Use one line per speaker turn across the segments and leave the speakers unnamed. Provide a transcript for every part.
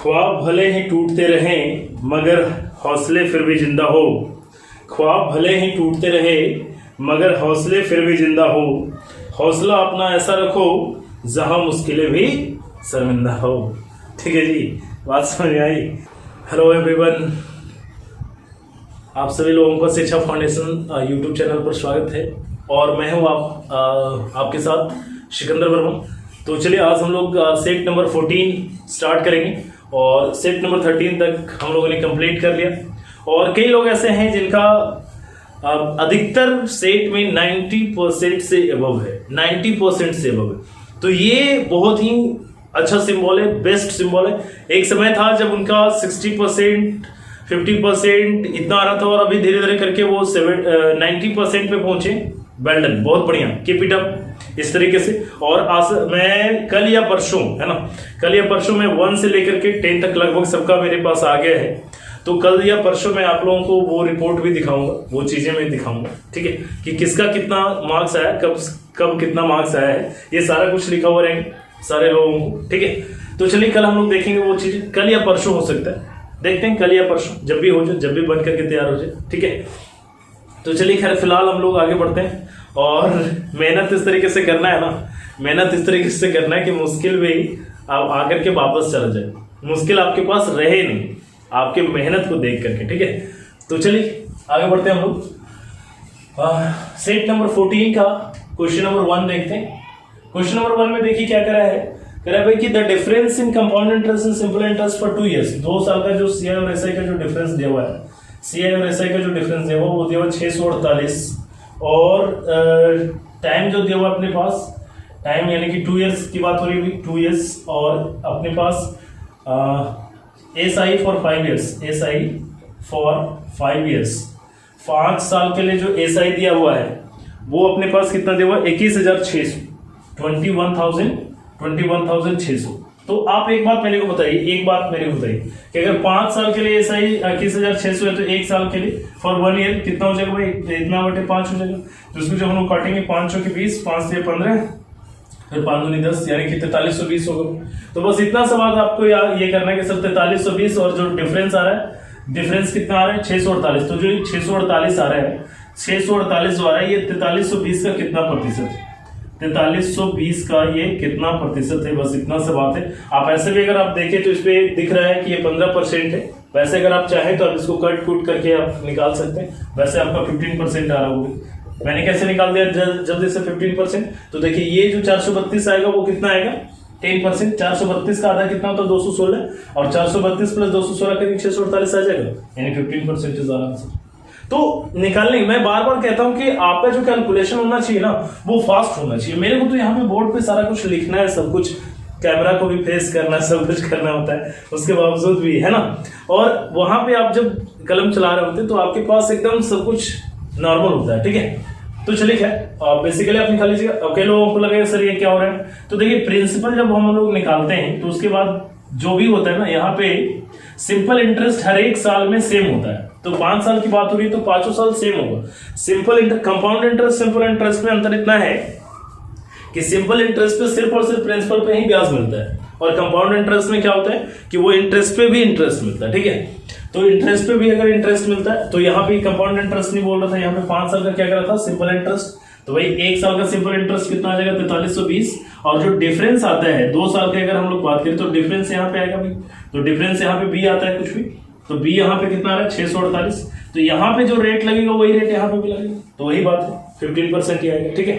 ख्वाब भले ही टूटते रहें मगर हौसले फिर भी जिंदा हो। ख्वाब भले ही टूटते रहे मगर हौसले फिर भी जिंदा हो। हौसला अपना ऐसा रखो जहां मुश्किलें भी शर्मिंदा हो। ठीक है जी, बात समझ में आई। हेलो एवरीवन, आप सभी लोगों का शिक्षा फाउंडेशन यूट्यूब चैनल पर स्वागत है और मैं हूं आपके साथ सिकंदर वर्मा। तो चलिए आज हम लोग सेट नंबर 14 स्टार्ट करेंगे और सेट नंबर 13 तक हम लोगों ने कंप्लीट कर लिया। और कई लोग ऐसे हैं जिनका अधिकतर सेट में 90% से अबव है, 90% से अबव है। तो ये बहुत ही अच्छा सिंबल है, बेस्ट सिंबल है। एक समय था जब उनका 60%, 50% इतना आ रहा था और अभी धीरे धीरे करके वो 90% पे पहुंचे। वेल डन, बहुत बढ़िया, कीप इट अप इस तरीके से। और मैं कल या परसों, है ना, कल या परसों में 1 से लेकर के 10 तक लगभग सबका मेरे पास आ गया है। तो कल या परसों मैं आप लोगों को वो रिपोर्ट भी दिखाऊंगा, वो चीजें मैं दिखाऊंगा, ठीक है, कि किसका कितना मार्क्स आया, कब कितना मार्क्स आया है, ये सारा कुछ लिखा हुआ रहेंगे सारे लोगों को, ठीक है। तो चलिए कल हम लोग देखेंगे वो चीजें, कल या परसों हो सकता है, देखते हैं कल या परसों, जब भी हो जाए, जब भी बन करके तैयार हो जाए, ठीक है। तो चलिए खैर फिलहाल हम लोग आगे बढ़ते हैं और मेहनत इस तरीके से करना है ना, मेहनत इस तरीके से करना है कि मुश्किल भी आप आकर के वापस चला जाए, मुश्किल आपके पास रहे नहीं, आपके मेहनत को देख करके, ठीक है। तो चलिए आगे बढ़ते हैं हम लोग। सेट नंबर 14 का क्वेश्चन नंबर 1 देखते हैं। क्वेश्चन नंबर 1 में देखिए क्या करा है भाई कि the difference in compound interest and simple interest for 2 years, 2 साल का जो सीआई और एसआई का जो डिफरेंस दिया हुआ है, सीआई और एसआई का जो डिफरेंस दिया हुआ वो दिया हुआ 648 और टाइम जो दिया हुआ अपने पास, टाइम यानी कि 2 years की बात हो रही है, 2 years, और अपने पास SI for 5 years, SI for 5 years, 5 साल के लिए जो एसआई दिया हुआ है वो अपने पास कितना दिया हुआ है 21,600, 21,600। तो आप एक बात मेरे को बताइए कि अगर 5 साल के लिए एसआई 21,600 है तो 1 साल के लिए फॉर 1 year कितना हो जाएगा भाई, इतना बटे 5 हो जाएगा। तो इसको जब हम लोग काटेंगे 5 के 20, 5 से 15, फिर 5 दूनी 10, यानी कि 4320 होगा। तो बस इतना सा बात आपको ये करना है कि सर 4320 और जो डिफरेंस आ रहा है, डिफरेंस कितना आ रहा है 648। तो जो 648 आ रहा है, 648 जो आ रहा है ये 4320 का कितना प्रतिशत है, 4320 का ये कितना प्रतिशत है, बस इतना सा बात है। आप ऐसे भी अगर आप देखें तो इस पे दिख रहा है कि ये 15% है। वैसे अगर आप चाहें तो आप इसको कट कूट करके आप निकाल सकते हैं। वैसे आपका 15% आ रहा होगा, मैंने कैसे निकाल दिया जल्दी से 15%। तो देखिए ये जो 432 आएगा वो कितना आएगा 10%। 432 का आधा कितना होता है 216, और 432 प्लस 216 करीब 648 आ जाएगा, यानी 15% इज आंसर। तो निकालने, मैं बार बार कहता हूं कि आपका जो कैलकुलेशन होना चाहिए ना वो फास्ट होना चाहिए। मेरे को तो यहाँ पे बोर्ड पे सारा कुछ लिखना है, सब कुछ कैमरा को भी फेस करना, सब कुछ करना होता है, उसके बावजूद भी, है ना। और वहां पे आप जब कलम चला रहे होते तो आपके पास एकदम सब कुछ नॉर्मल होता है, ठीक है। तो चलिए खैर बेसिकली आप निकाल लीजिएगा। अब कई लोगों को लगेगा सर ये क्या हो रहा है, तो देखिए प्रिंसिपल जब हम लोग निकालते हैं तो उसके बाद जो भी होता है ना, यहाँ पे सिंपल इंटरेस्ट हर एक साल में सेम होता है। तो 5 साल की बात हो रही है तो 5 साल सेम होगा। कंपाउंड इंटरेस्ट सिंपल इंटरेस्ट में अंतर इतना है कि सिंपल इंटरेस्ट पे सिर्फ और सिर्फ प्रिंसिपल पे ही ब्याज मिलता है, और कंपाउंड इंटरेस्ट में क्या होता है कि वो इंटरेस्ट पे भी इंटरेस्ट मिलता है, ठीक है। तो इंटरेस्ट पे भी अगर इंटरेस्ट मिलता है तो यहाँ पे कंपाउंड इंटरेस्ट नहीं बोल रहा था, यहाँ पे 5 साल का क्या कर रहा था सिंपल इंटरेस्ट। तो भाई 1 साल का सिंपल इंटरेस्ट कितना आ जाएगा 4320, और जो डिफरेंस आता है 2 साल के अगर हम लोग बात करें तो डिफरेंस यहाँ पे आएगा भाई, तो डिफरेंस यहाँ पे बी आता है कुछ भी, तो बी यहाँ पे कितना आ रहा है 648। तो यहाँ पे जो रेट लगेगा वही रेट यहाँ पे भी लगेगा, तो वही बात है 15% ही आएगा, ठीक है।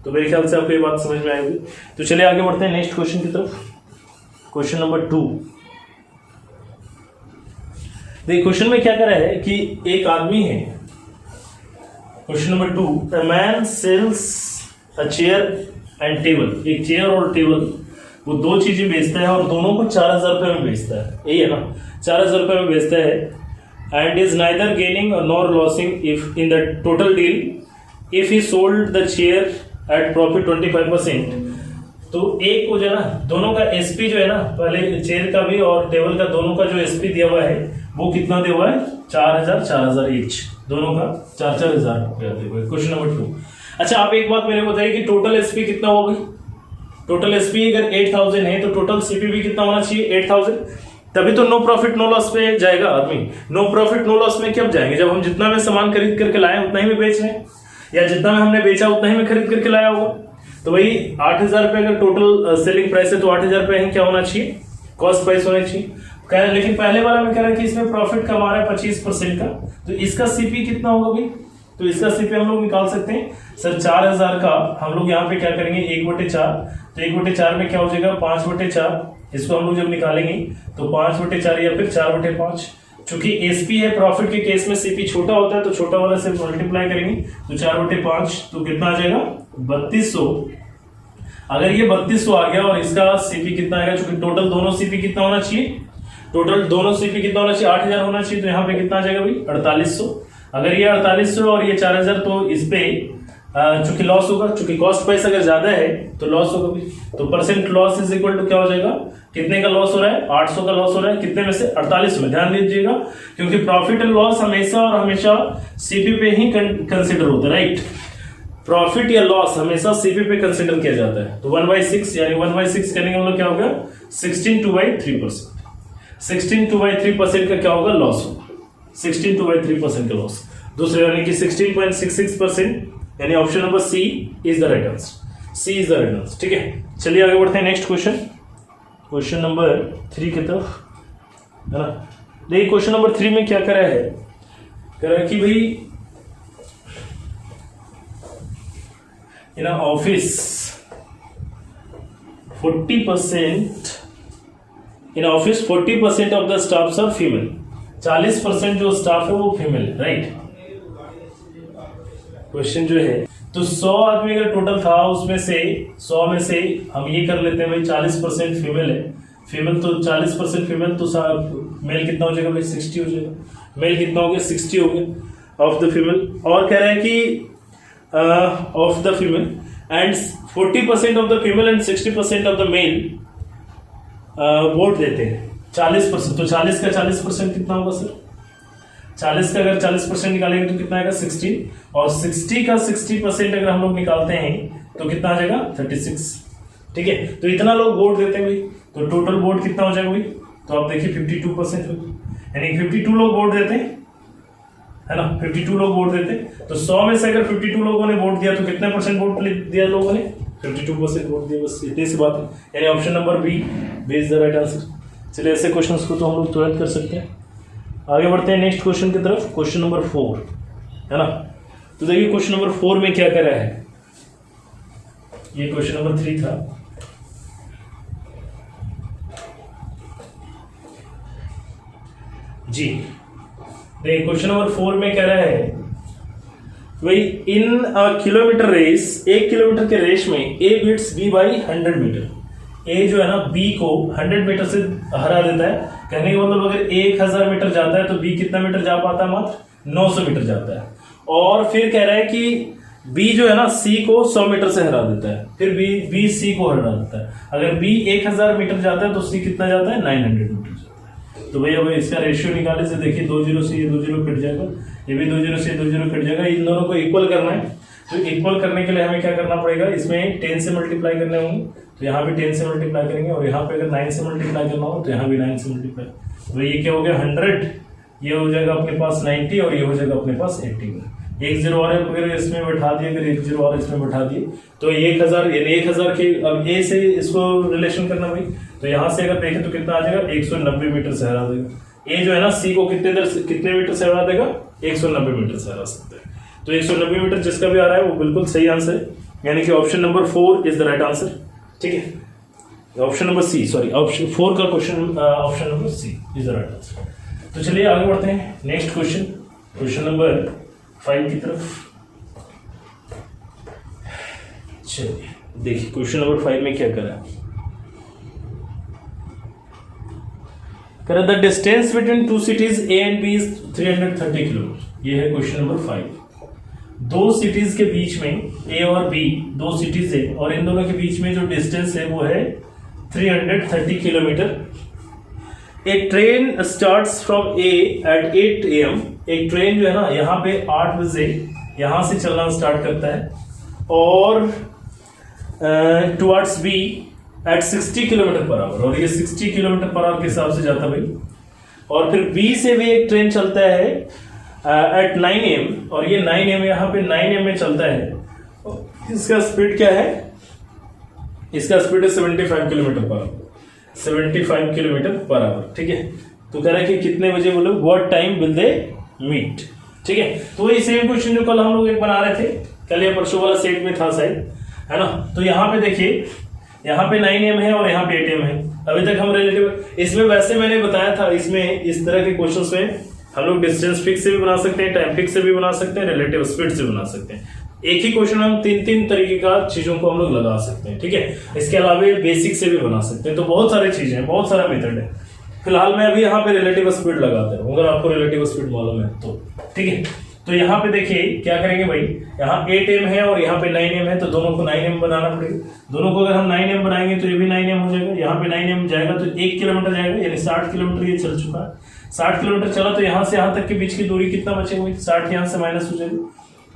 तो मेरे ख्याल से आपको ये बात समझ में आएगी। तो चलिए आगे बढ़ते हैं नेक्स्ट क्वेश्चन की तरफ। क्वेश्चन नंबर 2 देखिए, क्वेश्चन में क्या करा है कि एक आदमी है, question number 2, a man sells a chair and table, एक चेयर और टेबल, वो 2 चीजें बेचता है और दोनों को 4000 रुपए में बेचता है, यही है ना, 4000 रुपए में बेचता है, and is neither gaining nor losing if in the total deal if he sold the chair at profit 25%। तो एक को जो है ना, दोनों का एसपी जो है ना, पहले चेयर का भी और टेबल का दोनों का जो एसपी दिया हुआ है वो कितना दिया हुआ है 4000 ईच, दोनों का 4,000 रुपया दिया हुआ है। Question number 2। अच्छा आप एक बात मेरे को बताइए कि टोटल एसपी कितना होगा। टोटल एसपी अगर 8000 है तो टोटल सीपी भी कितना होना चाहिए 8000। तभी तो नो प्रॉफिट नो लॉस पे जाएगा आदमी। नो प्रॉफिट नो लॉस में कब जाएंगे, जब हम जितना में सामान खरीद करके लाए उतना ही में बेच रहे हैं, या जितना में हमने बेचा उतना ही में खरीद करके लाया होगा। तो भाई 8,000 रुपये अगर टोटल सेलिंग प्राइस है तो 8,000 रुपये क्या होना चाहिए, कॉस्ट प्राइस होना चाहिए। कह रहे लेकिन पहले वाला में कह रहा है कि इसमें प्रॉफिट कमा रहा है 25% का, तो इसका सीपी कितना होगा भाई, तो इसका सीपी हम लोग निकाल सकते हैं सर 4,000 का। हम लोग यहाँ पे क्या करेंगे 1/4, तो 1/4 में क्या हो जाएगा 5/4, इसको हम लोग जब निकालेंगे तो 5/4 या फिर 4/5। चूंकि एसपी है प्रॉफिट के केस में सीपी छोटा होता है तो छोटा वाला से मल्टीप्लाई करेंगे तो 4/5 तो कितना आ जाएगा 3200। अगर ये 3200 आ गया और इसका सीपी कितना आएगा, चूंकि टोटल दोनों सीपी कितना होना चाहिए, टोटल दोनों सीपी कितना होना चाहिए 8,000 होना चाहिए, तो यहाँ पे कितना आ जाएगा भाई 4800। अगर ये 4800 और ये 4,000 तो इस पे चूंकि लॉस होगा, चूंकि कॉस्ट प्राइस अगर ज्यादा है तो लॉस होगा भी, तो percent loss is equal to क्या हो जाएगा, कितने का लॉस हो रहा है 800 का लॉस हो रहा है, कितने में से 48 में। ध्यान दीजिएगा क्योंकि प्रॉफिट एंड लॉस हमेशा और हमेशा सीपी पे ही कंसिडर होता है, राइट। प्रॉफिट या लॉस हमेशा सीपी पे कंसिडर किया जाता है। तो 1/6 यानी 1/6 करेंगे हम लोग क्या होगा 16/2/3%। 16/2/3% का क्या होगा लॉस होगा, 16/2/3% का लॉस। दूसरे यानी कि 16.66%, यानी option number C is the right answer, C is the right answer. ठीक है, चलिए आगे बढ़ते हैं नेक्स्ट क्वेश्चन, क्वेश्चन नंबर 3 की तरफ, है ना। देखिए क्वेश्चन नंबर 3 में क्या करा है, कह रहा है कि भाई in office 40% of the staffs are female, 40% जो स्टाफ है वो फीमेल है, राइट। क्वेश्चन जो है तो 100 आदमी अगर टोटल था उसमें से 100 में से हम ये कर लेते हैं भाई 40% फीमेल है, फीमेल तो 40% फीमेल तो मेल कितना हो जाएगा भाई 60 हो जाएगा, मेल कितना हो गया 60 हो गया ऑफ द फीमेल। और कह रहा है कि of the female and 40% of the female and 60% of the male vote देते हैं 40%, तो 40 का 40% कितना होगा सर, 40 का अगर 40% निकालेंगे तो कितना आएगा 60, और 60 का 60% अगर हम लोग निकालते हैं तो कितना आ जाएगा 36। ठीक है, तो इतना लोग वोट देते हैं भाई, तो टोटल वोट कितना हो जाएगा भाई, तो आप देखिए 52% यानी 52 लोग वोट देते हैं, है ना, 52 लोग वोट देते हैं। तो 100 में से अगर 52 लोगों ने वोट दिया तो कितने परसेंट वोट दिया लोगों ने, 52% वोट दिया, बस इतनी सी बात है, यानी option number B is the right answer. चलिए ऐसे क्वेश्चंस को तो हम लोग तुरंत कर सकते हैं। आगे बढ़ते हैं नेक्स्ट क्वेश्चन की तरफ, क्वेश्चन नंबर 4, है ना। तो देखिए क्वेश्चन नंबर 4 में क्या करा है, ये क्वेश्चन नंबर 3 था। जी देखिए क्वेश्चन नंबर 4 में कह रहा है भाई इन किलोमीटर रेस, 1 किलोमीटर के रेस में A beats B by 100 metre. A जो है ना बी को 100 मीटर से हरा देता है, कहने का मतलब अगर 1000 मीटर जाता है तो बी कितना मीटर जा पाता है, मात्र 900 मीटर जाता है। और फिर कह रहा है कि बी जो है ना सी को 100 मीटर से हरा देता है, फिर बी सी को हरा देता है। अगर बी 1000 मीटर जाता है तो सी कितना जाता है 900 मीटर जाता है। तो भाई अब इसका रेशियो निकालने से देखिए 2 0 से ये 2 0 कट जाएगा, ये भी 2 0 से 2 0 कट जाएगा। इन दोनों को इक्वल करना है, तो इक्वल करने के लिए हमें क्या करना पड़ेगा, इसमें 10 से मल्टीप्लाई करने होंगे, तो यहाँ भी 10 से मल्टीप्लाई करेंगे, और यहाँ पे अगर 9 से मल्टीप्लाई करना हो तो यहाँ भी 9 से मल्टीप्लाई। तो ये क्या हो गया 100, ये हो जाएगा अपने पास 90 और ये हो जाएगा अपने पास 80 में। 1 0 और अगर इसमें बैठा दिए, अगर 1 0 और इसमें बैठा दिए तो 1000 यानी 1000 के अब ए से इसको रिलेशन करना भाई, तो यहाँ से अगर देखें तो कितना आ जाएगा 190 मीटर से हरा देगा। ए जो है ना सी को कितने मीटर से हरा देगा, 190 मीटर से हरा सकते हैं। तो 190 मीटर जिसका भी आ रहा है वो बिल्कुल सही आंसर है, यानी कि option number 4 is the right answer. ठीक है, option number C, sorry option 4 का question option number C is the right answer. तो चलिए आगे बढ़ते हैं नेक्स्ट क्वेश्चन, क्वेश्चन नंबर 5 की तरफ। चलिए देखिए क्वेश्चन नंबर 5 में क्या करा है, करा the distance between 2 cities A and B is 330 kilometre. ये है क्वेश्चन नंबर 5। 2 सिटीज के बीच में ए और बी 2 सिटीज है और इन दोनों के बीच में जो डिस्टेंस है वो है 330 kilometre. A train starts from A at 8 AM। एक ट्रेन जो है ना यहाँ पे 8 बजे यहाँ से चलना स्टार्ट करता है और towards B at 60 kilometre per hour, और ये 60 किलोमीटर पर आवर के हिसाब से जाता भाई। और फिर बी से भी एक ट्रेन चलता है एट 9 AM, और ये 9 AM यहाँ पे 9 AM में चलता है। इसका स्पीड क्या है? इसका स्पीड है 75 kilometre per our, 75 kilometre per our. ठीक है, तो कह रहा है कि कितने बजे बोलो, what time will they meet. ठीक है, तो ये सेम क्वेश्चन जो कल हम लोग एक बना रहे थे, कल या परसों वाला सेट में था शायद, है ना। तो यहाँ पे देखिए, यहाँ पे 9 AM है और यहाँ पे 8 AM है। अभी तक हम रिलेटिव, इसमें वैसे मैंने बताया था, इसमें इस तरह के क्वेश्चंस में हम लोग डिस्टेंस फिक्स से भी बना सकते हैं, टाइम फिक्स से भी बना सकते हैं, रिलेटिव स्पीड से बना सकते हैं। एक ही क्वेश्चन में हम 3 तरीके का चीजों को हम लोग लगा सकते हैं। ठीक है, इसके अलावा बेसिक से भी बना सकते हैं। तो बहुत सारी चीजें हैं, बहुत सारा मेथड है। फिलहाल मैं अभी यहाँ पे रिलेटिव स्पीड लगाता हूँ, अगर आपको रिलेटिव स्पीड मालूम है तो। ठीक है, तो यहाँ पे देखिए क्या करेंगे भाई, यहाँ 8 AM है और यहाँ पे 9 AM है, तो दोनों को 9 AM बनाना पड़ेगा। दोनों को अगर हम 9 AM बनाएंगे तो ये भी 9 AM हो जाएगा। यहाँ पे 9 AM जाएगा तो 1 किलोमीटर जाएगा, यानी 60 किलोमीटर ये चल चुका है। 60 किलोमीटर चला तो यहाँ से यहाँ तक के बीच की दूरी कितना बचेगा भाई? 60 यहाँ से माइनस हो जाएगा,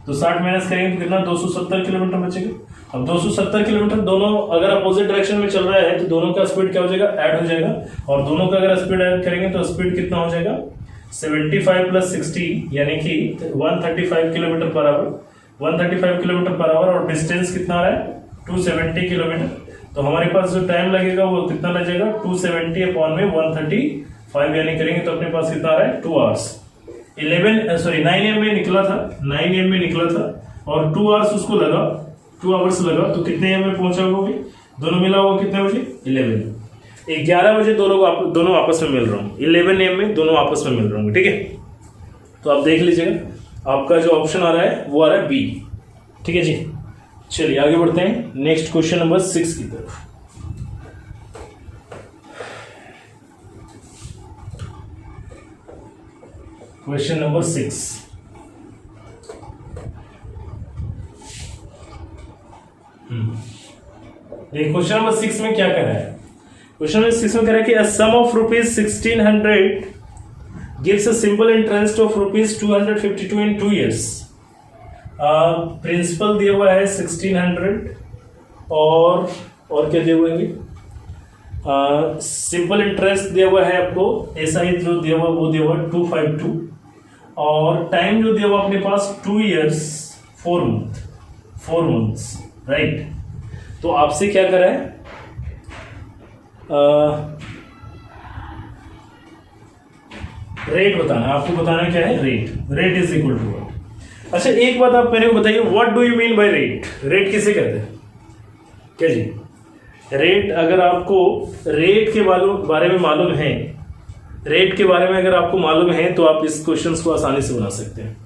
तो 60 माइनस करेंगे तो कितना? 270 किलोमीटर बचेगा। अब 270 किलोमीटर दोनों अगर अपोजिट डायरेक्शन में चल रहा है तो दोनों का स्पीड क्या हो जाएगा? ऐड हो जाएगा। और दोनों का अगर स्पीड ऐड करेंगे तो स्पीड कितना हो जाएगा? 75 + 60 यानी कि 135 kilometre per our, 135 kilometre per hour. और डिस्टेंस कितना आ रहा है? 270 किलोमीटर। तो हमारे पास जो टाइम लगेगा वो कितना लगेगा? 270/135 यानी करेंगे तो अपने पास कितना आ रहा है? 2 आवर्स। 9 AM में निकला था, 9 AM में निकला था और 2 आवर्स उसको लगा, 2 आवर्स लगा, तो कितने AM में पहुंचा होगा? दोनों मिला होगा कितने बजे? 11 बजे दोनों आपस में मिल रहा हूँ। 11 AM में दोनों आपस में मिल रहा हूँ। ठीक है, तो आप देख लीजिएगा, आपका जो ऑप्शन आ रहा है वो आ रहा है बी। ठीक है जी, चलिए आगे बढ़ते हैं नेक्स्ट क्वेश्चन नंबर 6 की तरफ। क्वेश्चन नंबर 6, क्वेश्चन नंबर 6 में क्या कह रहा है? क्वेश्चन नंबर 6 में कह रहा है कि a sum of ₹1600 gives a simple interest of ₹252 in 2 years। Principal दिया हुआ है 1600 और क्या दिया हुआ है? सिंपल इंटरेस्ट दिया हुआ है आपको, SI जो दिया हुआ वो दिया हुआ 252, और टाइम जो दिया हुआ अपने पास 2 years 4 months, राइट। तो आपसे क्या कर रहा है? रेट बताना है, आपको बताना क्या है? Rate is equal to what. अच्छा, एक बात आप मेरे को बताइए, what do you mean by rate? Rate किसे कहते हैं? क्या जी? रेट, अगर आपको रेट के बारे में मालूम है, रेट के बारे में अगर आपको मालूम है तो आप इस क्वेश्चंस को आसानी से बना सकते हैं।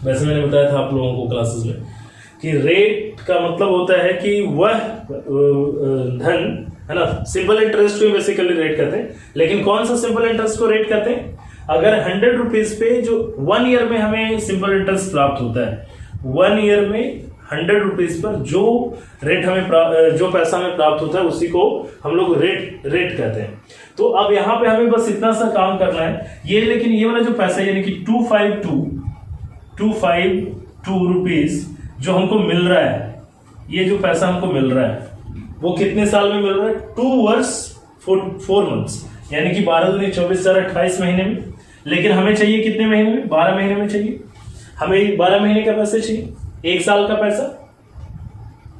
वैसे मैंने बताया था आप लोगों को क्लासेस में कि रेट का मतलब होता है कि वह धन, है ना, सिंपल इंटरेस्ट को बेसिकली रेट कहते हैं। लेकिन कौन सा सिंपल इंटरेस्ट को रेट कहते हैं? अगर 100 रुपीज पे जो 1 ईयर में हमें सिंपल इंटरेस्ट प्राप्त होता है, 1 ईयर में 100 रुपीज पर जो रेट हमें जो पैसा हमें प्राप्त होता है उसी को हम लोग रेट कहते हैं। तो अब यहाँ पे हमें बस इतना सा काम करना है ये, लेकिन ये वाला जो पैसा यानी कि 252 रुपीज जो हमको मिल रहा है, ये जो पैसा हमको मिल रहा है वो कितने साल में मिल रहा है? 2 years 4 months, यानी कि 12 दूनी 24 4 28 महीने में। लेकिन हमें चाहिए कितने महीने में? 12 महीने में चाहिए। हमें 12 महीने का पैसा चाहिए, 1 साल का पैसा।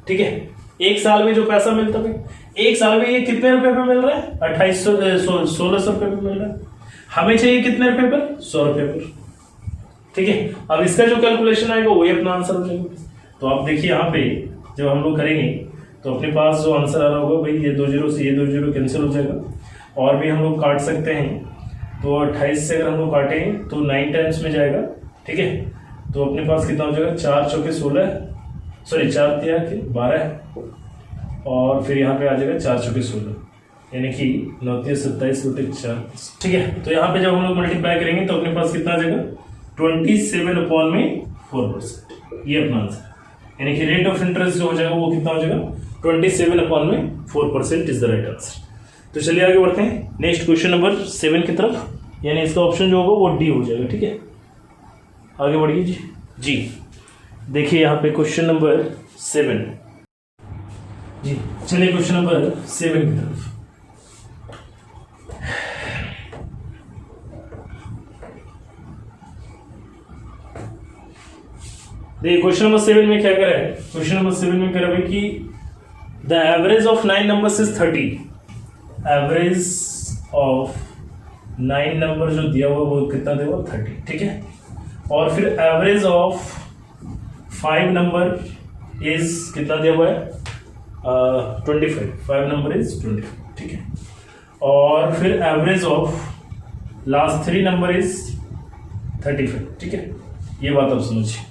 ठीक है, 1 साल में जो पैसा मिलता है, 1 साल में ये कितने रुपए पे मिल रहा है? 1600 रुपए पे मिल रहा है। हमें चाहिए कितने रुपए पर? 100 रुपए पर। ठीक है, अब इसका जो कैलकुलेशन आएगा वही अपना आंसर हो जाएगा। तो आप देखिए यहाँ पे जब हम लोग करेंगे तो अपने पास जो आंसर आ रहा होगा भाई, ये 2 0 से ये 2 0 कैंसिल हो जाएगा। और भी हम लोग काट सकते हैं, तो 28 से अगर हम लोग काटें तो 9 टाइम्स में जाएगा। ठीक है, तो अपने पास कितना हो जाएगा? 4 चौके 16, सॉरी 4 तिया के 12, और फिर यहाँ पे आ जाएगा 4 चौके 16, यानी कि 9 तिया 27 बटे 4। ठीक है, तो यहाँ पे जब हम लोग मल्टीप्लाई करेंगे तो अपने पास कितना आ जाएगा? 27/4%। ये अपना आंसर, यानी कि रेट ऑफ इंटरेस्ट जो हो जाएगा वो कितना हो जाएगा? 27/4% इज द राइट आंसर। तो चलिए आगे बढ़ते हैं नेक्स्ट क्वेश्चन नंबर 7 की तरफ, यानी इसका ऑप्शन जो होगा वो डी हो जाएगा। ठीक है, आगे बढ़िए जी। देखिए यहाँ पे क्वेश्चन नंबर 7 जी। चलिए क्वेश्चन नंबर 7 की तरफ। देखिए क्वेश्चन नंबर 7 में क्या करा है, क्वेश्चन नंबर 7 में करा है कि the average of 9 numbers is 30। Average of 9 number जो दिया हुआ वो कितना देगा 30, ठीक है। और फिर एवरेज ऑफ 5 नंबर इज कितना दिया हुआ है 25। 5 नंबर इज 25, ठीक है। और फिर average of last 3 number is 35, ठीक है। ये बात आप समझिए।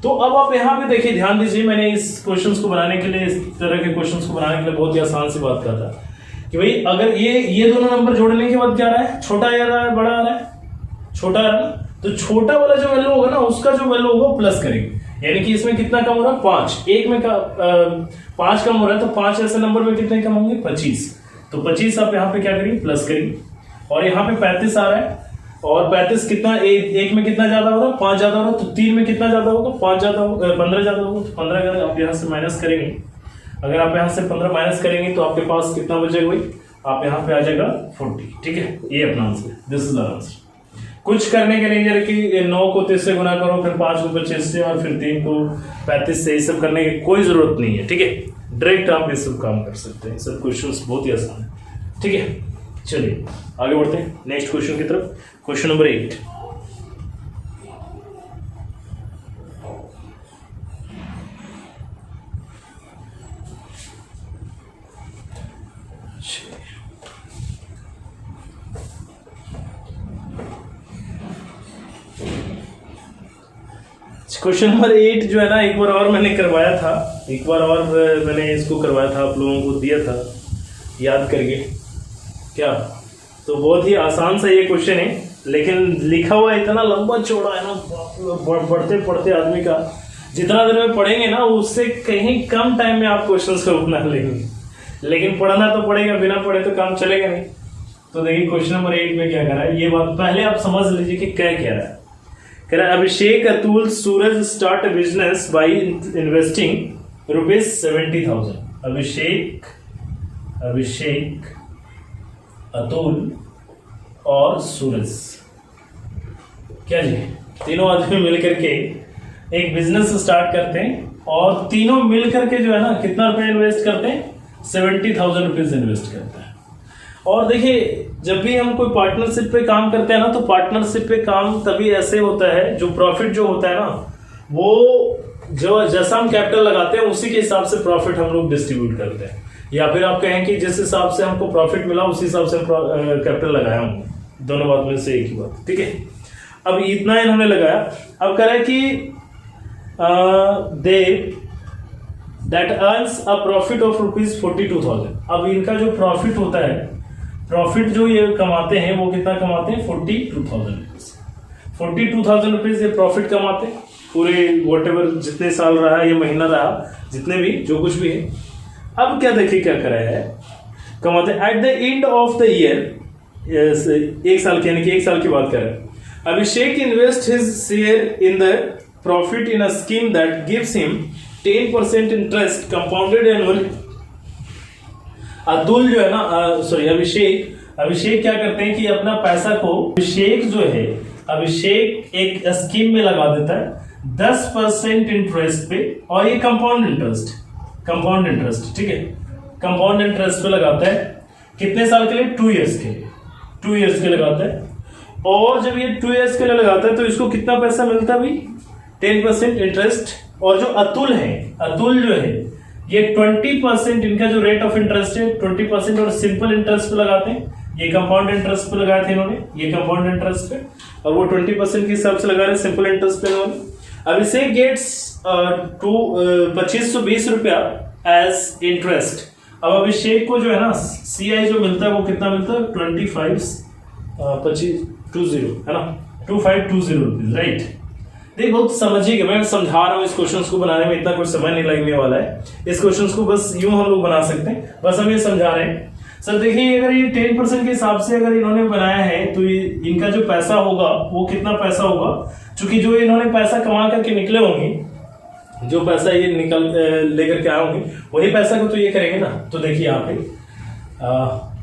तो अब आप यहाँ पे देखिए, ध्यान दीजिए, मैंने इस क्वेश्चंस को बनाने के लिए, इस तरह के क्वेश्चंस को बनाने के लिए बहुत ही आसान सी बात कहा था कि भाई अगर ये दोनों नंबर जोड़ने के बाद क्या आ रहा है, छोटा आ रहा है बड़ा आ रहा है, छोटा आ रहा है, तो छोटा वाला जो वैल्यू होगा ना उसका जो वैल्यू होगा वो प्लस करेंगे। यानी कि इसमें कितना कम हो रहा है 5, एक में 5 कम हो रहा है, तो 5 ऐसे नंबर में कितने कम होंगे 25। तो 25 आप यहाँ पे क्या करिए प्लस करिए। और यहाँ पे 35 आ रहा है, और 35 कितना एक में कितना ज्यादा होगा 5 ज्यादा होगा, तो 3 में कितना ज्यादा होगा 5 ज्यादा होगा, 15 ज्यादा होगा। तो 15 अगर आप यहाँ से माइनस करेंगे, अगर आप यहाँ से 15 माइनस करेंगे तो आपके पास कितना बचेगा भाई, आप यहाँ पे आ जाएगा 40, ठीक है। ये अपना answer, this is the answer. कुछ करने के नहीं जरा कि 9 को 30 से गुना करो, फिर 5 को 25 से, और फिर 3 को 35 से, ये सब करने की कोई जरूरत नहीं है, ठीक है। डायरेक्ट आप ये सब काम कर सकते हैं, सब क्वेश्चंस बहुत ही आसान है, ठीक है। चलिए आगे बढ़ते हैं नेक्स्ट क्वेश्चन की तरफ। Question number 8। क्वेश्चन नंबर 8 जो है ना, एक बार और मैंने करवाया था, एक बार और मैंने इसको करवाया था, आप लोगों को दिया था, याद करिए क्या। तो बहुत ही आसान सा ये क्वेश्चन है, लेकिन लिखा हुआ इतना लंबा चौड़ा है ना, पढ़ते पढ़ते आदमी का जितना देर में पढ़ेंगे ना उससे कहीं कम टाइम में आप क्वेश्चंस को बना लेंगे। लेकिन पढ़ना तो पड़ेगा, बिना पढ़े तो काम चलेगा नहीं। तो देखिए क्वेश्चन नंबर 8 में क्या करा है, ये बात पहले आप समझ लीजिए कि क्या कह रहा है। कह रहा है Abhishek, Atul, Suraj start a business by investing ₹70,000। Abhishek, Atul और सूरज, क्या जी, तीनों आदमी मिलकर के एक बिजनेस स्टार्ट करते हैं, और तीनों मिलकर के जो है ना कितना रुपया इन्वेस्ट करते हैं 70,000 रुपीज इन्वेस्ट करते हैं। और देखिए जब भी हम कोई पार्टनरशिप पे काम करते हैं ना, तो पार्टनरशिप पे काम तभी ऐसे होता है, जो प्रॉफिट जो होता है ना, वो जो जैसा हम कैपिटल लगाते हैं उसी के हिसाब से प्रॉफिट हम लोग डिस्ट्रीब्यूट करते हैं। या फिर आप कहें कि जिस हिसाब से हमको प्रॉफिट मिला उसी हिसाब से कैपिटल लगाया हूँ, दोनों बात में से एक ही बात, ठीक है। अब इतना इन्होंने लगाया। अब कह रहा है कि they that earns a profit of ₹42,000। अब इनका जो प्रॉफिट होता है, प्रॉफिट जो ये कमाते हैं वो कितना कमाते हैं 42,000 रुपीज। 42,000 रुपीज ये प्रॉफिट कमाते हैं पूरे वॉटेवर जितने साल रहा, ये महीना रहा, जितने भी जो कुछ भी है। अब क्या देखिए क्या कर रहा है, कमाते at the end of the year, एक साल के, यानी कि एक साल की बात कर रहे हैं। Abhishek invest his share in the profit in a scheme that gives him 10% interest compounded annually. Atul जो है ना, सॉरी अभिषेक क्या करते हैं कि अपना पैसा को, अभिषेक एक स्कीम में लगा देता है 10% इंटरेस्ट पे, और ये कंपाउंड इंटरेस्ट, ठीक है, कंपाउंड इंटरेस्ट पे लगाता है। कितने साल के लिए 2 इयर्स के लिए, 2 इयर्स के लगाता है। और जब ये 2 इयर्स के लिए लगाता है तो इसको कितना पैसा मिलता है भाई 10% इंटरेस्ट। और जो अतुल जो है ये 20%, इनका जो रेट ऑफ इंटरेस्ट है 20%, और सिंपल इंटरेस्ट पे लगाते हैं। ये कंपाउंड इंटरेस्ट पे लगाए थे इन्होंने, ये कंपाउंड इंटरेस्ट पे, और वो 20% के हिसाब से लगा रहे हैं सिंपल इंटरेस्ट पे इन्होंने। अभिषेक गेट्स 2520 रुपया एज इंटरेस्ट। अब अभिषेक को जो है ना CI जो मिलता है वो कितना मिलता है 2520 है ना, 2520 रुपीज, राइट। देखिए बहुत समझिएगा, मैं समझा रहा हूँ, इस क्वेश्चन को बनाने में इतना कुछ समय नहीं लगने वाला है। इस क्वेश्चन को बस यूं हम लोग बना सकते हैं, बस हम ये समझा रहे हैं। सर देखिए अगर ये 10% के हिसाब से अगर इन्होंने बनाया है तो इनका जो पैसा होगा वो कितना पैसा होगा, चूंकि जो इन्होंने पैसा कमा करके निकले होंगे जो पैसा ये निकल लेकर के आए होंगे वही पैसा को तो ये करेंगे ना। तो देखिए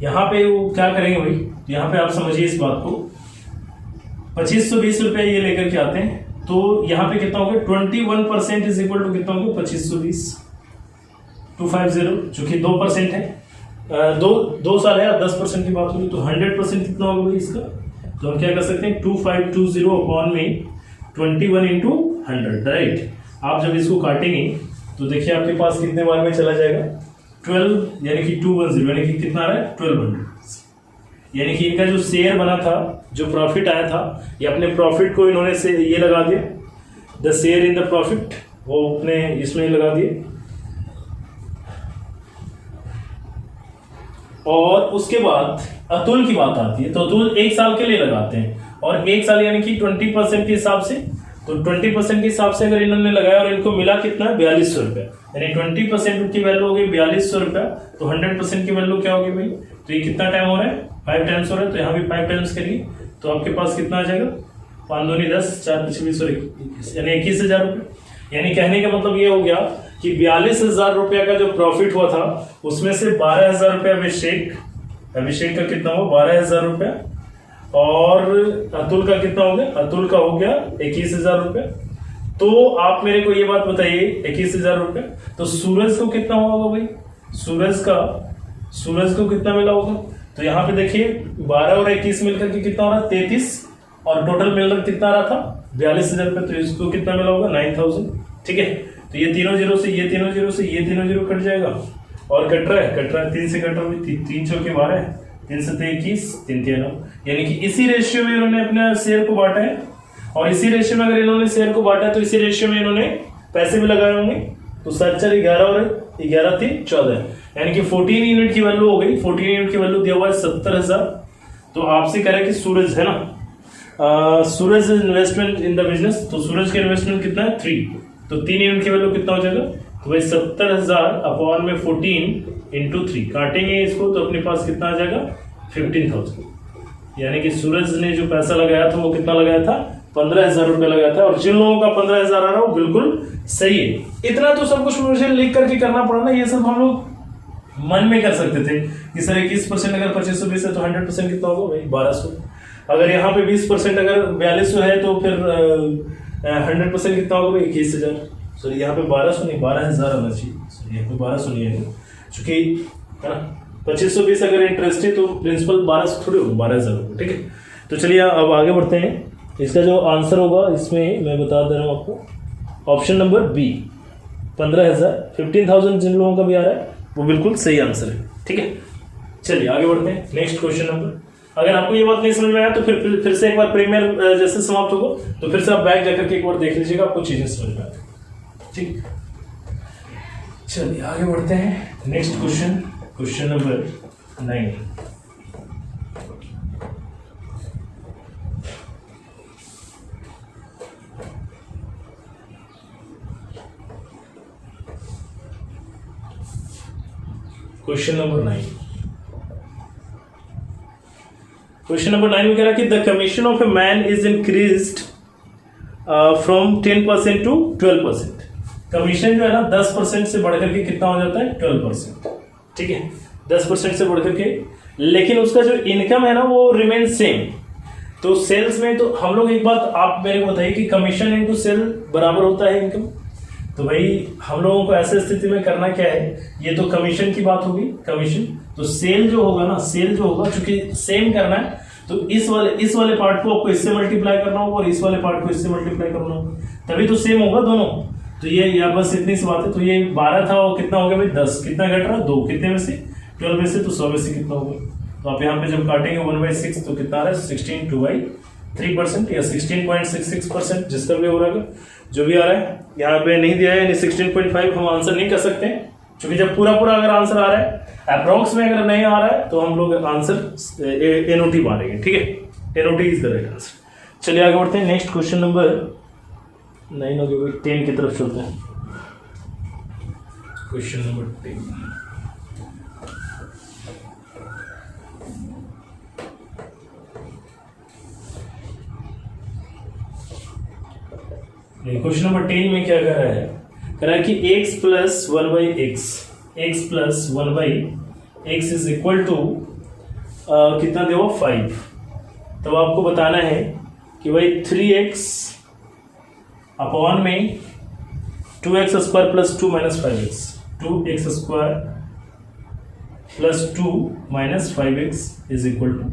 यहाँ पे वो क्या करेंगे भाई, यहाँ पे आप समझिए इस बात को, 2520 रुपये ये लेकर के आते हैं, तो यहाँ पे कितना होगा 21% इज इक्वल टू कितना होगा 2520 250, जो कि 2% है, दो साल है, 10% की बात होगी तो 100% कितना होगा भाई इसका। तो हम क्या कर सकते हैं 2520 अपॉन में 21 इंटू 100, राइट। आप जब इसको काटेंगे तो देखिए आपके पास कितने बार में चला जाएगा 12, यानी कि 210, यानी कि कितना आ रहा है 1200, यानी कि इनका जो शेयर बना था, जो प्रॉफिट आया था, ये अपने प्रॉफिट को इन्होंने से ये लगा दिया, the share in the profit, वो अपने इसमें लगा दिए, और उसके बाद अतुल की बात आती है तो अतुल 1 साल के लिए लगाते हैं, और 1 साल यानी कि 20% के हिसाब से, तो 20% के हिसाब से अगर इन्होंने लगाया और इनको मिला कितना 4200 रुपया, यानी 20% की वैल्यू हो गई 4200 रुपया, तो 100% की वैल्यू क्या होगी भाई, तो ये कितना टाइम हो रहा है 5 टाइम्स हो रहा है, तो यहाँ भी 5 टाइम्स करिए तो आपके पास कितना आ जाएगा 5 दूनी 10, 4 25 20, यानी 21,000 रुपये। यानी कहने का मतलब ये हो गया कि 42,000 रुपया का जो प्रॉफिट हुआ था उसमें से 12,000 रुपया अभिषेक का कितना हुआ 12,000 रुपया, और अतुल का कितना हो गया, अतुल का हो गया 21,000 रुपया। तो आप मेरे को ये बात बताइए 21,000 रुपया, तो सूरज को कितना होगा भाई, सूरज को कितना मिला होगा, तो यहाँ पे देखिए 12 और 21 मिलकर के कितना हो रहा है 33, और टोटल मिलकर कितना रहा था 42,000 रुपये, तो इसको कितना मिला होगा 9,000, ठीक है। तो ये तीनों जीरो से ये तीनों जीरो से ये तीनों जीरो कट जाएगा, और कट रहा है 3 से कट रहा है, 3 चौके 12, 3 से 21, 3 9, यानी कि इसी रेशियो में इन्होंने अपने शेयर को बांटा है, और इसी रेशियो में अगर इन्होंने शेयर को बांटा है तो इसी रेशियो में इन्होंने पैसे भी लगाए होंगे, तो 7 11 और 11 थी 14, यानी कि 14 यूनिट की वैल्यू हो गई, 14 यूनिट की वैल्यू दिया हुआ है 70,000। तो आपसे कह रहा है कि सूरज है ना, सूरज इन्वेस्टमेंट इन द बिजनेस, तो सूरज का इन्वेस्टमेंट कितना है 3, तो 3 यूनिट की वैल्यू कितना हो जाएगा, तो भाई 70,000 अपॉन में 14 इंटू 3 काटेंगे इसको तो अपने पास कितना आ जाएगा 15,000, यानी कि सूरज ने जो पैसा लगाया था वो कितना लगाया था 15,000 रुपये लगाया था, और जिन लोगों का 15,000 आ रहा है वो बिल्कुल सही है। इतना तो सब कुछ मुझे लिख करके करना पड़ा ना, ये सब हम लोग मन में कर सकते थे कि सर 21% अगर 2520 है तो 100% कितना होगा भाई 1200, अगर यहाँ पे 20% अगर 4200 है तो फिर 100% कितना होगा भाई 21,000, सॉरी यहाँ पे 1200 नहीं 12,000 आना चाहिए, सॉरी यहाँ पे 1200 नहीं है, चूंकि है ना 2520 अगर इंटरेस्ट है तो प्रिंसिपल 1200 थोड़ी होगा 12,000 होगा, ठीक है। तो चलिए अब आगे बढ़ते हैं, इसका जो आंसर होगा इसमें मैं बता दे रहा हूँ आपको, ऑप्शन नंबर बी 15,000 जिन लोगों का भी आ रहा है वो बिल्कुल सही आंसर है, ठीक है। चलिए आगे बढ़ते हैं नेक्स्ट क्वेश्चन नंबर। अगर आपको ये बात नहीं समझ में आया तो फिर से एक बार प्रीमियर जैसे समाप्त होगा तो फिर से आप बैक जाकर के एक बार देख लीजिएगा, आपको चीजें समझ में आएगी, ठीक। चलिए आगे बढ़ते हैं next question number 9। Question number 9 में कह रहा है कि the commission of a man is increased from 10% to 12%। Commission जो है ना 10% से बढ़कर के कितना हो जाता है 12%, ठीक है, 10% से बढ़कर के, लेकिन उसका जो इनकम है ना वो रिमेन सेम। तो सेल्स में तो हम लोग एक बात आप मेरे को बताइए कि कमीशन इनटू सेल बराबर होता है इनकम, तो भाई हम लोगों को ऐसे स्थिति में करना क्या है, ये तो कमीशन की बात होगी, कमीशन, तो सेल जो होगा चूंकि सेम करना है तो इस वाले पार्ट को आपको इससे मल्टीप्लाई करना होगा और इस वाले पार्ट को इससे मल्टीप्लाई करना होगा, तभी तो सेम होगा दोनों। तो ये या बस इतनी सी बात है। तो ये 12 था और कितना हो गया भाई 10, कितना घट रहा है 2, कितने में से 12 में से, तो 100 में से कितना होगा। तो आप यहाँ पे जब काटेंगे 1/6 तो कितना आ रहा है 16/2/3% या 16.66%, जिसका भी हो रहा है जो भी आ रहा है, यहाँ पे नहीं दिया है यानी 16.5 हम आंसर नहीं कर सकते, क्योंकि जब पूरा अगर आंसर आ रहा है, अप्रोक्स में अगर नहीं आ रहा है तो हम लोग आंसर एनओटी मारेंगे, ठीक है, NOT is the right answer. चलिए आगे बढ़ते हैं नेक्स्ट क्वेश्चन नंबर 9 हो गया, 10 की तरफ चलते हैं। क्वेश्चन नंबर 10, क्वेश्चन नंबर 10 में क्या कह रहा है, कह रहा है कि x plus one by x, x plus one by x is equal to कितना दे 5। तो आपको बताना है कि भाई 3x अपॉन में 2x square plus 2 minus 5x, 2x square plus 2 minus 5x is equal to,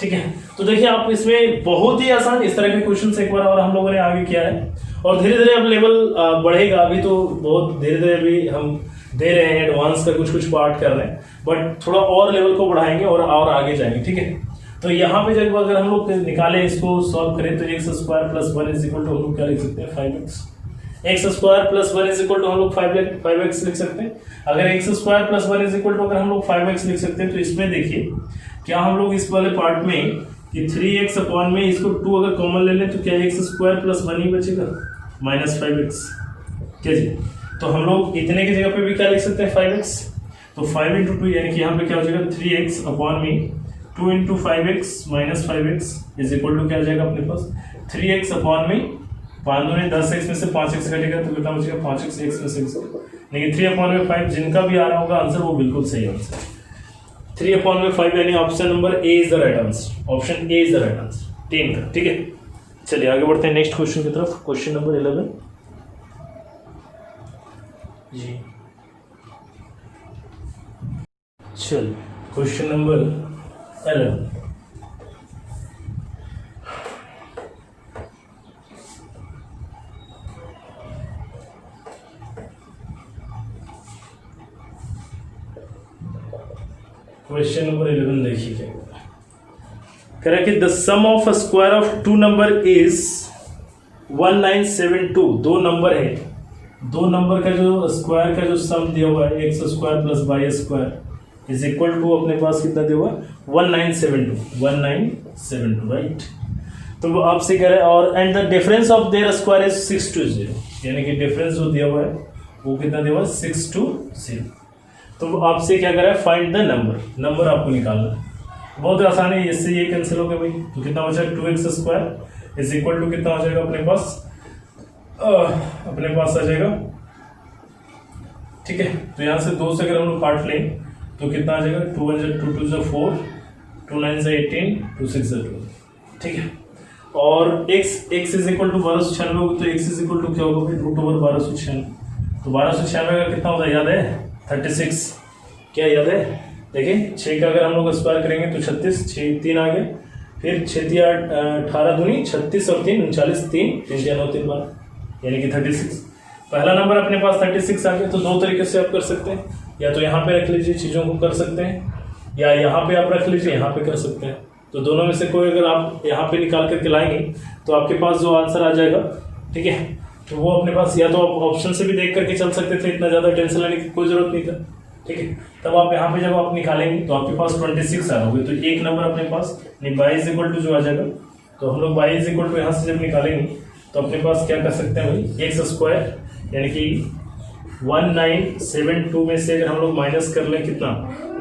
ठीक है। तो देखिए आप इसमें बहुत ही आसान इस तरह के क्वेश्चन एक बार और हम लोगों ने आगे किया है, और धीरे धीरे अब लेवल बढ़ेगा। अभी तो बहुत धीरे धीरे भी हम दे रहे हैं, एडवांस का कुछ कुछ पार्ट कर रहे हैं, बट थोड़ा और लेवल को बढ़ाएंगे और आगे जाएंगे, ठीक है। तो यहाँ पे जब अगर हम लोग निकालें, इसको सॉल्व करें, तो x square plus one is equal to हम लोग क्या लिख सकते हैं 5x, x square plus one is equal to हम लोग 5x लिख सकते हैं। अगर x square plus one is equal to अगर हम लोग 5x लिख सकते हैं, तो इसमें देखिए क्या हम लोग इस वाले पार्ट में कि 3x अपॉन में इसको 2 अगर कॉमन ले लें तो क्या एक्स स्क्वायर प्लस वन ही बचेगा माइनस 5x, क्या जी। तो हम लोग इतने की जगह पे भी क्या लिख सकते हैं 5x, तो 5 इंटू 2 यानी कि यहाँ पे क्या हो जाएगा 3x अपॉन में 2 into 5x minus 5x is equal to क्या आ जाएगा अपने पास 3x अपॉन में 5 दूनी 10x में से 5x कटेगा तो कितना बचेगा 5x, x में से लेकिन 3 अपॉन में 5 जिनका भी आ रहा होगा आंसर वो बिल्कुल सही आंसर 3 अपॉन में 5 यानी option number A is the right answer, option A is the right answer 3 का, ठीक है। चलिए आगे बढ़ते हैं नेक्स्ट क्वेश्चन की तरफ, क्वेश्चन नंबर 11 जी। चल क्वेश्चन नंबर 11, क्वेश्चन नंबर 11 देखिए क्या कह रहा है कि the sum of square of two number is 1972। दो नंबर है, दो नंबर का जो स्क्वायर का जो सम दिया हुआ है x square plus y square is equal to अपने पास कितना दिया हुआ 1972, राइट। तो वो आपसे कह रहे हैं और and the difference of their square is 620, यानी कि डिफरेंस जो दिया हुआ है वो कितना दिया हुआ है 620। तो वो आपसे क्या कर रहा है फाइंड द नंबर आपको निकालना है। बहुत आसान है, इससे ये कैंसिल हो गया भाई, तो कितना बचा 2x square is equal to कितना हो जाएगा अपने पास आ जाएगा, ठीक है। तो यहाँ से 2 से अगर हम लोग काट लें तो कितना आ जाएगा 2 1 2 2 4 2 9 18 2 6 2, ठीक है। और x इज इक्वल टू 1296 होगा, तो x इज इक्वल टू क्या होगा भाई रूट ओवर 1296। तो 1296 का कितना होता है याद है 36, क्या याद है देखिए 6 का अगर हम लोग स्क्वायर करेंगे तो 36, 6 3 आ गया, फिर 6 8 18 दूनी 36 और 3 39, 3 3 9 3 12 यानी कि 36। पहला नंबर अपने पास 36 आ गया। तो दो तरीके से आप कर सकते हैं, या तो यहाँ पे रख लीजिए चीज़ों को कर सकते हैं, या यहाँ पे आप रख लीजिए यहाँ पे कर सकते हैं। तो दोनों में से कोई अगर आप यहाँ पे निकाल करके लाएंगे तो आपके पास जो आंसर आ जाएगा, ठीक है, तो वो अपने पास या तो आप ऑप्शन से भी देख करके चल सकते थे, इतना ज़्यादा टेंशन लेने की कोई ज़रूरत नहीं था, ठीक है। तब आप यहाँ पे जब आप निकालेंगे तो आपके पास 26 आ होगे, तो एक नंबर अपने पास नहीं y इज इक्वल टू जो आ जाएगा। तो हम लोग y इज इक्वल टू यहाँ से जब निकालेंगे तो अपने पास क्या कर सकते हैं भाई एक्स स्क्वायर यानी कि 1972 में से अगर हम लोग माइनस कर लें कितना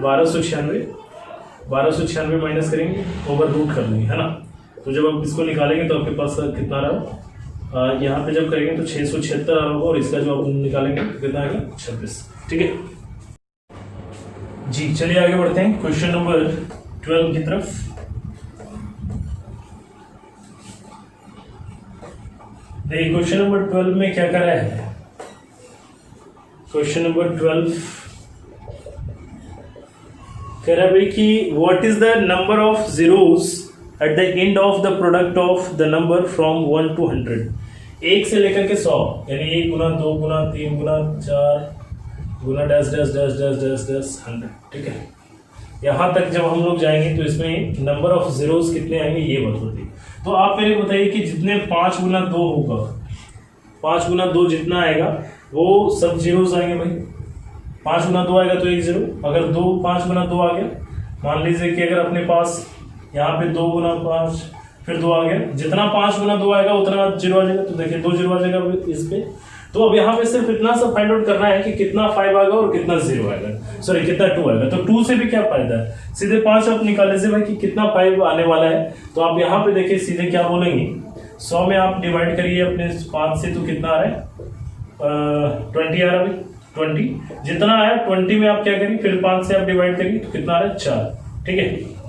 1296 माइनस करेंगे ओवर रूट कर लेंगे, है ना। तो जब आप इसको निकालेंगे तो आपके पास कितना रहा यहाँ पे जब करेंगे तो 676 आ रहा होगा, और इसका जो आप निकालेंगे तो कितना आएगा 26, ठीक है जी। चलिए आगे बढ़ते हैं क्वेश्चन नंबर 12 की तरफ। देखिए क्वेश्चन नंबर 12 में क्या कर रहा है, क्वेश्चन नंबर 12 कह रहा है भाई कि what is the number of zeros at the end of the product of the number from 1 to 100, 1 से लेकर के 100 यानी 1 गुना 2 गुना 3 गुना 4 गुना dash dash dash dash dash dash 100, ठीक है। यहाँ तक जब हम लोग जाएंगे तो इसमें नंबर ऑफ जीरोस कितने आएंगे ये बताइए। तो आप मेरे बताइए कि जितने 5 गुना 2 होगा, 5 गुना 2 जितना आएगा वो सब जीरोस आएंगे भाई। 5 गुना 2 आएगा तो 1 जीरो, अगर 5 गुना 2 आ गया, मान लीजिए कि अगर अपने पास यहाँ पे 2 गुना 5 फिर 2 आ गया, जितना 5 गुना 2 आएगा उतना जीरो आ जाएगा। तो देखिए 2 जीरो आ जाएगा इस पे। तो अब यहाँ पे सिर्फ इतना सा फाइंड आउट करना है कि कितना 5 आएगा और कितना 0 आएगा, सॉरी कितना 2 आएगा। तो 2 से भी क्या फायदा है, सीधे 5 आप निकाल लीजिए भाई कि कितना 5 आने वाला है। तो आप यहाँ पे देखिए सीधे क्या बोलेंगे 100 में आप डिवाइड करिए अपने 5 से, तो कितना आ रहा है 20 आ रहा भाई, 20 जितना आया 20 में आप क्या करिए, फिर 5 से आप डिवाइड करिए तो कितना आ रहा है 4, ठीक है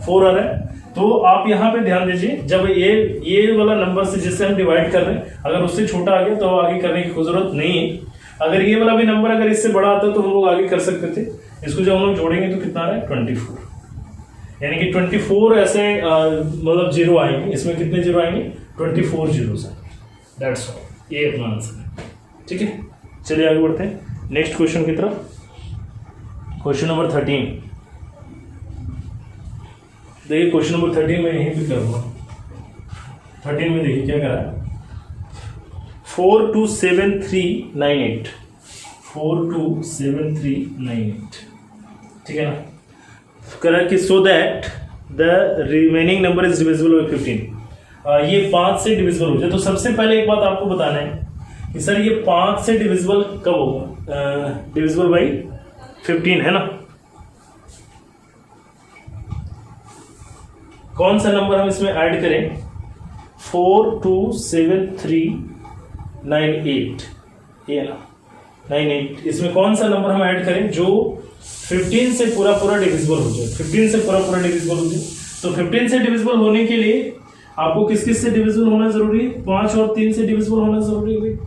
4 आ रहा है। तो आप यहाँ पे ध्यान दीजिए, जब ये वाला नंबर से जिससे हम डिवाइड कर रहे हैं अगर उससे छोटा आ गया तो आगे करने की कोई जरूरत नहीं है। अगर ये वाला भी नंबर अगर इससे बड़ा आता तो हम लोग आगे कर सकते थे। इसको जब हम लोग जोड़ेंगे तो कितना आ रहा है 24, यानी कि 24 ऐसे मतलब जीरो आएंगे, इसमें कितने जीरो आएंगे 24 जीरो से, दैट्स ऑल, ये अपना आंसर है, ठीक है। चलिए आगे बढ़ते हैं नेक्स्ट क्वेश्चन की तरफ। क्वेश्चन नंबर 13, देखिए क्वेश्चन नंबर 13 में यहीं पे करूँगा। 13 में देखिए क्या करा है, 427398, 427398, ठीक है ना। करा कि so that the remaining number is divisible by 15, ये 5 से डिविजिबल हो जाए। तो सबसे पहले एक बात आपको बताना है कि सर ये 5 से डिविजिबल कब होगा, डिविजिबल बाई 15 है ना। कौन सा नंबर हम इसमें ऐड करें, 427398, ये ना 98, इसमें कौन सा नंबर हम ऐड करें जो 15 से पूरा डिविजिबल हो जाए, 15 से पूरा डिविजिबल हो जाए। तो 15 से डिविजिबल होने के लिए आपको किस किस से डिविजिबल होना जरूरी है, 5 और 3 से डिविजिबल होना जरूरी है।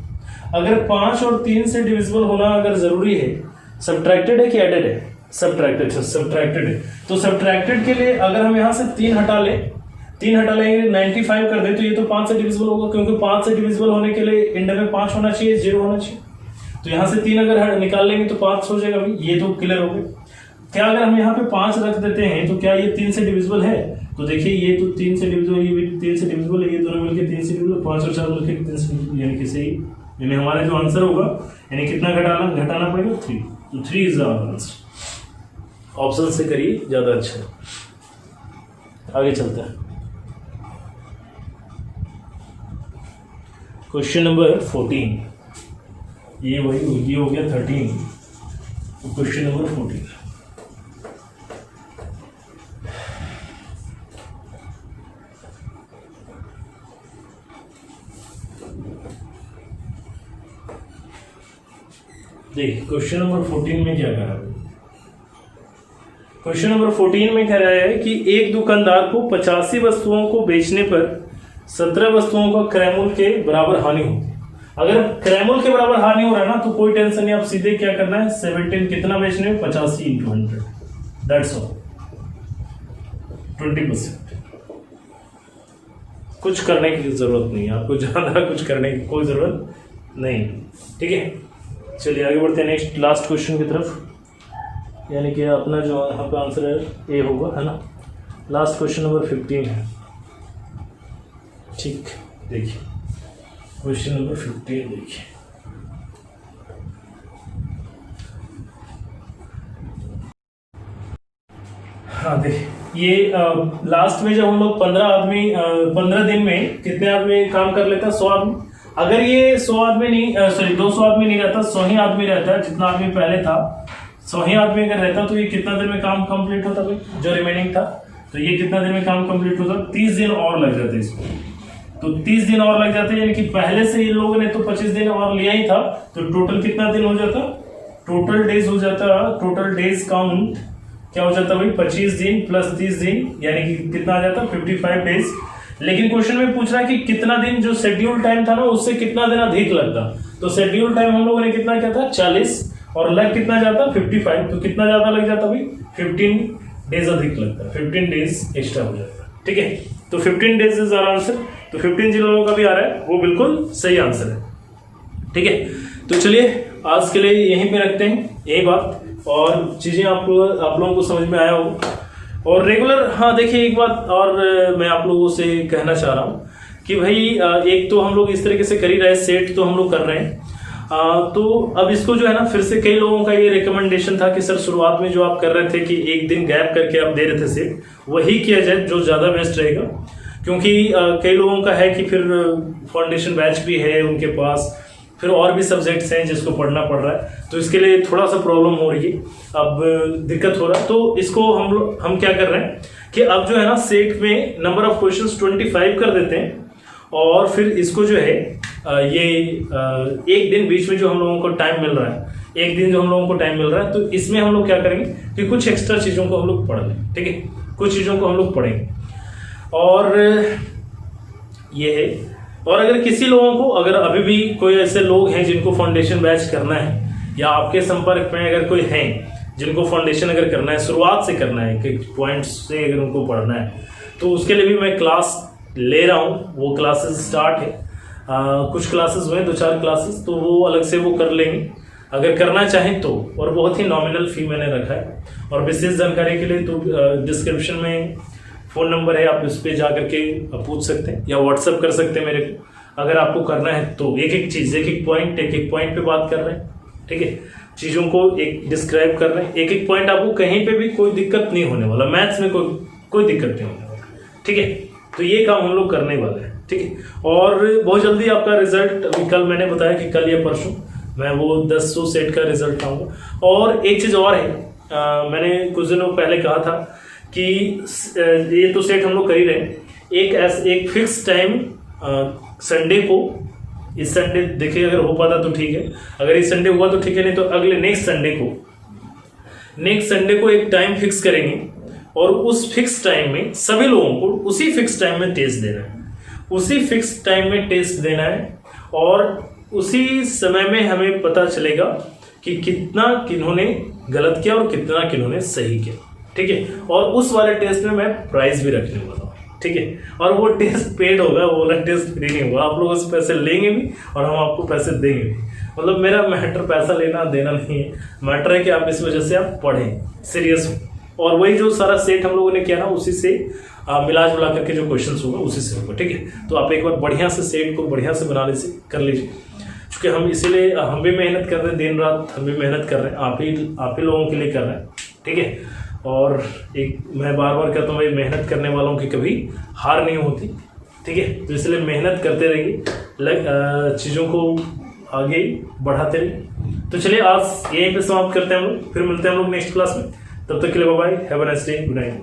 अगर 5 और 3 से डिविजिबल होना अगर जरूरी है, सब्ट्रैक्टेड है कि एडेड है, सब्ट्रैक्टेड है। तो सब्ट्रैक्टेड के लिए अगर हम यहाँ से 3 हटा लेंगे 95 कर दे तो ये तो 5 से डिविजिबल होगा, क्योंकि 5 से डिविजिबल होने के लिए इंड में 5 होना चाहिए, 0 होना चाहिए। तो यहाँ से 3 अगर निकाल लेंगे तो 5 हो जाएगा भाई, ये तो क्लियर हो गया। क्या अगर हम यहाँ पे 5 रख देते हैं तो क्या ये 3 से डिविजिबल है, तो देखिए ये तो 3 से डिविजिबल, ये भी 3 से डिविजिबल है, ये दोनों मिलकर 3 से डिविजिबल, 5 और 4 मिलकर 3 से डिविजिबल, यानी कि सही, यानी हमारा जो आंसर होगा यानी कितना घटाना पड़ेगा 3, तो 3 इज आवर आंसर। ऑप्शन से करिए ज्यादा अच्छा है। आगे चलते हैं क्वेश्चन नंबर 14, ये हो गया 13, क्वेश्चन नंबर 14। देखिए क्वेश्चन नंबर 14 में क्या कह रहा है, क्वेश्चन नंबर 14 में कह रहा है कि एक दुकानदार को 85 वस्तुओं को बेचने पर 17 वस्तुओं का क्रय मूल्य के बराबर हानि होती है। अगर क्रय मूल्य के बराबर हानि हो रहा है ना तो कोई टेंशन नहीं, आप सीधे क्या करना है 17 कितना बेचने में 85 × 100, दैट्स ऑल, 20%। कुछ करने की जरूरत नहीं है, आपको ज्यादा कुछ करने की कोई जरूरत नहीं, ठीक है। चलिए आगे बढ़ते हैं नेक्स्ट लास्ट क्वेश्चन की तरफ, यानी कि अपना जो यहाँ पे आंसर है ए होगा, है ना। लास्ट क्वेश्चन नंबर 15 है, ठीक। देखिए क्वेश्चन नंबर 15 देखिए, हाँ देखिए ये लास्ट में जब हम लोग 15 दिन में कितने आदमी काम कर लेता है, 100 आदमी। अगर ये 100 आदमी नहीं, सॉरी 200 आदमी नहीं रहता, 100 ही आदमी रहता है, जितना आदमी पहले था 100 ही आदमी अगर रहता तो ये कितना दिन में काम कंप्लीट होता भाई, जो रिमेनिंग था, तो ये कितना दिन में काम कंप्लीट होता, 30 दिन और लग जाते इसको। तो 30 दिन और लग जाते, यानी कि पहले से ये लोगों ने तो 25 दिन और लिया ही था, तो टोटल कितना दिन हो जाता, टोटल डेज हो जाता, टोटल डेज काउंट क्या हो जाता भाई 25 दिन प्लस 30 दिन, यानी कि कितना आ जाता 55 डेज। लेकिन क्वेश्चन में पूछ रहा है कि कितना दिन, जो शेड्यूल टाइम था ना उससे कितना दिन अधिक लगता, तो शेड्यूल टाइम हम लोगों ने कितना किया था 40 और लग कितना जाता 55, तो कितना ज्यादा लग जाता भाई 15 डेज अधिक लगता, 15 डेज एक्स्ट्रा हो जाता, ठीक है। तो 15 डेज इज आवर आंसर, तो 15 जिन लोगों का भी आ रहा है वो बिल्कुल सही आंसर है, ठीक है। तो चलिए आज के लिए यहीं पे रखते हैं यही बात, और चीजें आप लोगों को समझ में आया हो। और रेगुलर, हाँ देखिए एक बात और मैं आप लोगों से कहना चाह रहा हूँ कि भाई एक तो हम लोग इस तरीके से कर ही रहे, सेट तो हम लोग कर रहे हैं, तो अब इसको जो है ना फिर से कई लोगों का ये रिकमेंडेशन था कि सर शुरुआत में जो आप कर रहे थे कि एक दिन गैप करके आप दे रहे थे सेट, वही किया जाए जो ज़्यादा बेस्ट रहेगा। क्योंकि कई लोगों का है कि फिर फाउंडेशन बैच भी है उनके पास, फिर और भी सब्जेक्ट्स हैं जिसको पढ़ना पड़ रहा है, तो इसके लिए थोड़ा सा प्रॉब्लम हो रही है, अब दिक्कत हो रहा है। तो इसको हम क्या कर रहे हैं कि अब जो है ना सेट में नंबर ऑफ क्वेश्चंस 25 कर देते हैं, और फिर इसको जो है ये एक दिन बीच में जो हम लोगों को टाइम मिल रहा है, एक दिन जो हम लोगों को टाइम मिल रहा है, तो इसमें हम लोग क्या करेंगे कि कुछ एक्स्ट्रा चीज़ों को हम लोग पढ़ लें, ठीक है, कुछ चीज़ों को हम लोग पढ़ेंगे। और ये है, और अगर किसी लोगों को, अगर अभी भी कोई ऐसे लोग हैं जिनको फाउंडेशन बैच करना है, या आपके संपर्क में अगर कोई है जिनको फाउंडेशन अगर करना है, शुरुआत से करना है, कि पॉइंट्स से अगर उनको पढ़ना है, तो उसके लिए भी मैं क्लास ले रहा हूँ। वो क्लासेस स्टार्ट है, कुछ क्लासेस हुए, 2-4 क्लासेस, तो वो अलग से वो कर लेंगे अगर करना चाहें तो। और बहुत ही नॉमिनल फी मैंने रखा है। और विशेष जानकारी के लिए तो डिस्क्रिप्शन में फ़ोन नंबर है, आप उस पर जा करके पूछ सकते हैं या व्हाट्सअप कर सकते हैं मेरे को, अगर आपको करना है तो। एक एक चीज़, एक एक पॉइंट पे बात कर रहे हैं, ठीक है, चीज़ों को एक डिस्क्राइब कर रहे हैं, एक एक पॉइंट आपको कहीं पे भी कोई दिक्कत नहीं होने वाला, मैथ्स में कोई दिक्कत नहीं होने वाला, ठीक है। तो ये काम हम लोग करने वाले हैं, ठीक है। और बहुत जल्दी आपका रिजल्ट, अभी कल मैंने बताया कि कल या परसों मैं वो 10 सेट का रिजल्ट लाऊंगा। और एक चीज़ और है, मैंने कुछ दिनों पहले कहा था कि ये तो सेट हम लोग कर ही रहे हैं, एक फिक्स टाइम संडे को, इस संडे देखिए अगर हो पाता तो ठीक है, अगर इस संडे हुआ तो ठीक है, नहीं तो अगले नेक्स्ट संडे को एक टाइम फिक्स करेंगे। और उस फिक्स टाइम में सभी लोगों को उसी फिक्स टाइम में टेस्ट देना है, उसी फिक्स टाइम में टेस्ट देना है। और उसी समय में हमें पता चलेगा कि कितना किन्होंने गलत किया और कितना किन्होंने सही किया, ठीक है। और उस वाले टेस्ट में मैं प्राइज भी रखने वाला हूँ, ठीक है। और वो टेस्ट पेड होगा, वो वाला टेस्ट फ्री नहीं होगा, आप लोग उस पैसे लेंगे भी और हम आपको पैसे देंगे भी। मतलब मेरा मैटर पैसा लेना देना नहीं है, मैटर है कि आप इस वजह से आप पढ़ें, सीरियस हो। और वही जो सारा सेट हम लोगों ने किया ना, उसी से मिला जुला करके जो क्वेश्चंस होगा उसी से होगा, ठीक है। तो आप एक बार बढ़िया से सेट को बढ़िया से बनाने से कर लीजिए, क्योंकि हम इसीलिए हम भी मेहनत कर रहे हैं, दिन रात हम भी मेहनत कर रहे हैं, आप ही लोगों के लिए कर रहे हैं, ठीक है। और एक मैं बार बार कहता हूँ भाई, मेहनत करने वालों की कभी हार नहीं होती, ठीक है। तो इसलिए मेहनत करते रहिए, चीज़ों को आगे बढ़ाते रहिए। तो चलिए आज यहीं पे समाप्त करते हैं हम लोग, फिर मिलते हैं हम लोग नेक्स्ट क्लास में। तब तक के लिए bye bye, have a nice day, good night.